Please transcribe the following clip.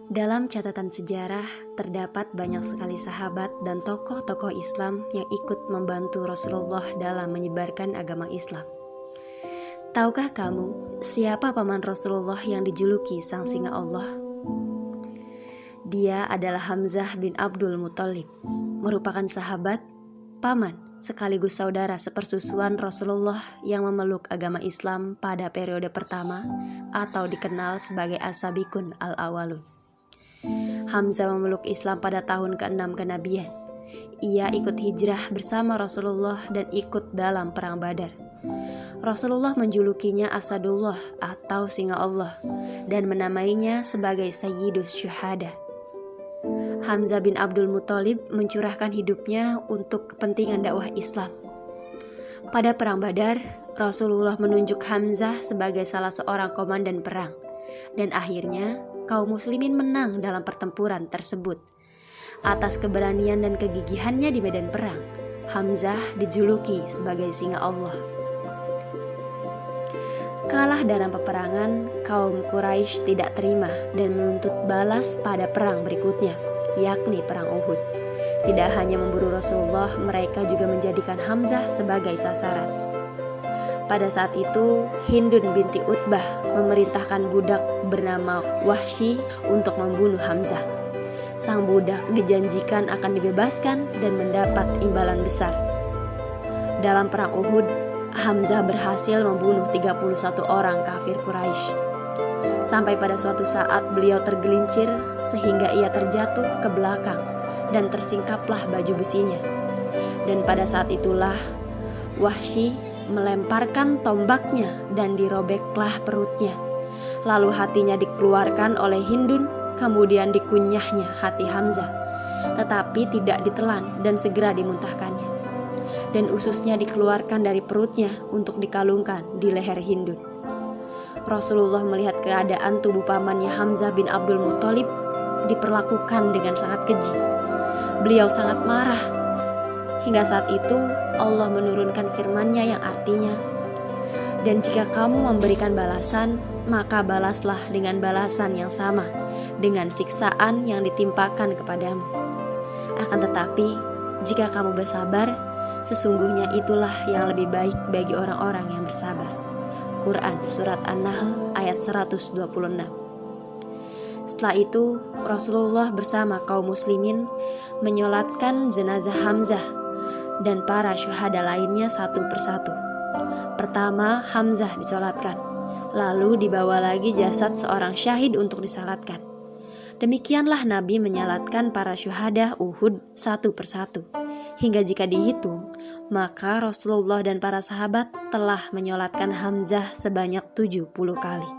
Dalam catatan sejarah, terdapat banyak sekali sahabat dan tokoh-tokoh Islam yang ikut membantu Rasulullah dalam menyebarkan agama Islam. Tahukah kamu siapa paman Rasulullah yang dijuluki Sang Singa Allah? Dia adalah Hamzah bin Abdul Muthalib, merupakan sahabat, paman, sekaligus saudara sepersusuan Rasulullah yang memeluk agama Islam pada periode pertama atau dikenal sebagai As-Sabiqun Al-Awwalun. Hamzah memeluk Islam pada tahun ke-6 kenabian. Ia ikut hijrah bersama Rasulullah dan ikut dalam perang Badar. Rasulullah menjulukinya Asadullah atau Singa Allah dan menamainya sebagai Sayyidus Syuhada. Hamzah bin Abdul Muthalib mencurahkan hidupnya untuk kepentingan dakwah Islam. Pada perang Badar, Rasulullah menunjuk Hamzah sebagai salah seorang komandan perang, dan akhirnya kaum muslimin menang dalam pertempuran tersebut. Atas keberanian dan kegigihannya di medan perang, Hamzah dijuluki sebagai Singa Allah. Kalah dalam peperangan, kaum Quraisy tidak terima dan menuntut balas pada perang berikutnya, yakni perang Uhud. Tidak hanya memburu Rasulullah, mereka juga menjadikan Hamzah sebagai sasaran. Pada saat itu, Hindun binti Utbah memerintahkan budak bernama Wahsy untuk membunuh Hamzah. Sang budak dijanjikan akan dibebaskan dan mendapat imbalan besar. Dalam perang Uhud, Hamzah berhasil membunuh 31 orang kafir Quraisy. Sampai pada suatu saat beliau tergelincir sehingga ia terjatuh ke belakang dan tersingkaplah baju besinya. Dan pada saat itulah Wahsy melemparkan tombaknya dan dirobeklah perutnya. Lalu hatinya dikeluarkan oleh Hindun, kemudian dikunyahnya hati Hamzah, tetapi tidak ditelan dan segera dimuntahkannya. Dan ususnya dikeluarkan dari perutnya untuk dikalungkan di leher Hindun. Rasulullah melihat keadaan tubuh pamannya Hamzah bin Abdul Muthalib diperlakukan dengan sangat keji. Beliau sangat marah. Hingga saat itu Allah menurunkan firman-Nya yang artinya, "Dan jika kamu memberikan balasan, maka balaslah dengan balasan yang sama, dengan siksaan yang ditimpakan kepadamu. Akan tetapi, jika kamu bersabar, sesungguhnya itulah yang lebih baik bagi orang-orang yang bersabar." Quran Surat An-Nahl ayat 126. Setelah itu, Rasulullah bersama kaum muslimin menyolatkan jenazah Hamzah dan para syuhada lainnya satu persatu. Pertama, Hamzah disolatkan, lalu dibawa lagi jasad seorang syahid untuk disalatkan. Demikianlah Nabi menyalatkan para syuhada Uhud satu persatu. Hingga jika dihitung, maka Rasulullah dan para sahabat telah menyolatkan Hamzah sebanyak 70 kali.